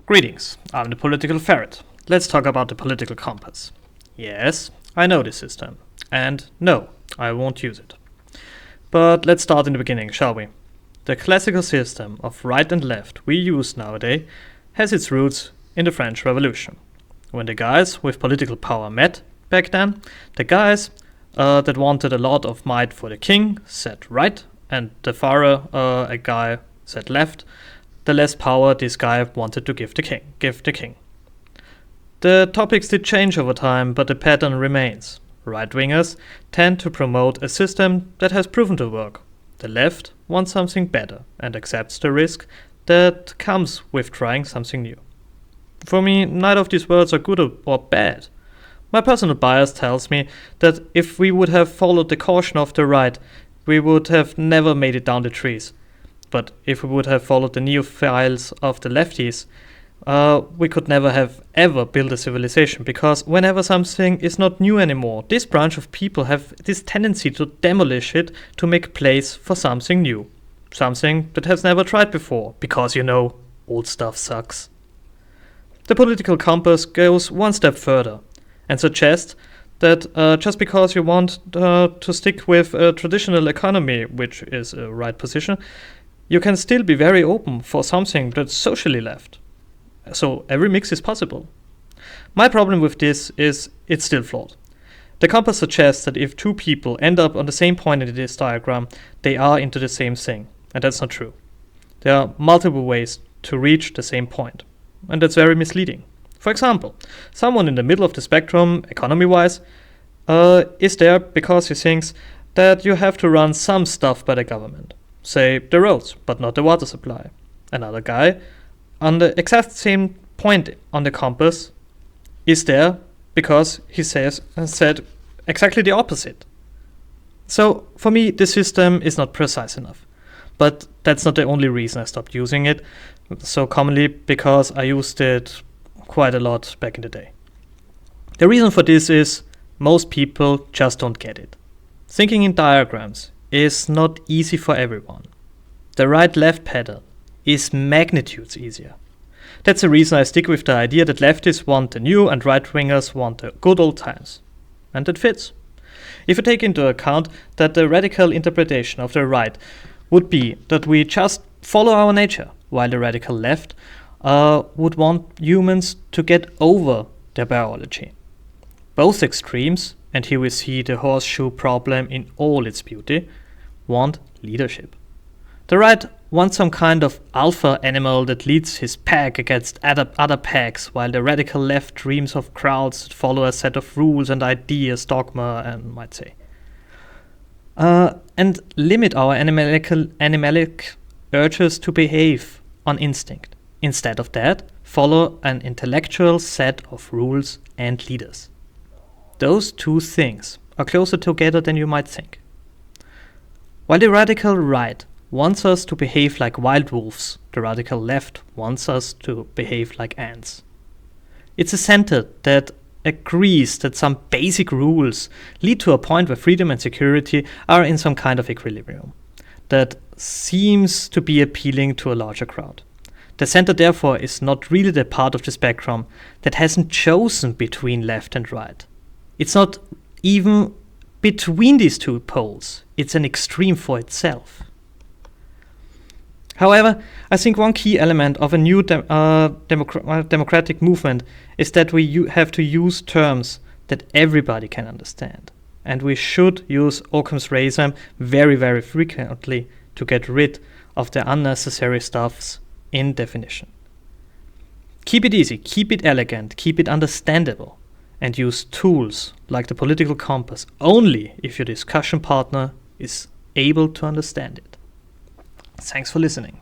Greetings, I'm the political ferret. Let's talk about the political compass. Yes, I know this system. And no, I won't use it. But let's start in the beginning, shall we? The classical system of right and left we use nowadays has its roots in the French Revolution. When the guys with political power met back then, the guys that wanted a lot of might for the king said right, and the fairer a guy said left, the less power this guy wanted to give the king. The topics did change over time, but the pattern remains. Right-wingers tend to promote a system that has proven to work. The left wants something better and accepts the risk that comes with trying something new. For me, neither of these words are good or bad. My personal bias tells me that if we would have followed the caution of the right, we would have never made it down the trees. But if we would have followed the neophiles of the lefties, we could never have ever built a civilization, because whenever something is not new anymore, this branch of people have this tendency to demolish it to make place for something new. Something that has never tried before, because old stuff sucks. The political compass goes one step further and suggests that just because you want to stick with a traditional economy, which is a right position, you can still be very open for something that's socially left. So every mix is possible. My problem with this is it's still flawed. The compass suggests that if two people end up on the same point in this diagram, they are into the same thing, and that's not true. There are multiple ways to reach the same point, and that's very misleading. For example, someone in the middle of the spectrum, economy-wise, is there because he thinks that you have to run some stuff by the government. Say, the roads, but not the water supply. Another guy, on the exact same point on the compass, is there because he said exactly the opposite. So, for me, the system is not precise enough. But that's not the only reason I stopped using it so commonly, because I used it quite a lot back in the day. The reason for this is most people just don't get it. Thinking in diagrams is not easy for everyone. The right-left pattern is magnitudes easier. That's the reason I stick with the idea that leftists want the new and right-wingers want the good old times. And it fits. If you take into account that the radical interpretation of the right would be that we just follow our nature, while the radical left would want humans to get over their biology. Both extremes, and here we see the horseshoe problem in all its beauty, want leadership. The right wants some kind of alpha animal that leads his pack against other packs, while the radical left dreams of crowds that follow a set of rules and ideas, dogma, and might say. And limit our animalic urges to behave on instinct. Instead of that, follow an intellectual set of rules and leaders. Those two things are closer together than you might think. While the radical right wants us to behave like wild wolves, the radical left wants us to behave like ants. It's a center that agrees that some basic rules lead to a point where freedom and security are in some kind of equilibrium that seems to be appealing to a larger crowd. The center, therefore, is not really the part of the spectrum that hasn't chosen between left and right. It's not even between these two poles. It's an extreme for itself. However, I think one key element of a new democratic movement is that we have to use terms that everybody can understand. And we should use Occam's razor very, very frequently to get rid of the unnecessary stuffs in definition. Keep it easy, keep it elegant, keep it understandable, and use tools like the political compass only if your discussion partner is able to understand it. Thanks for listening.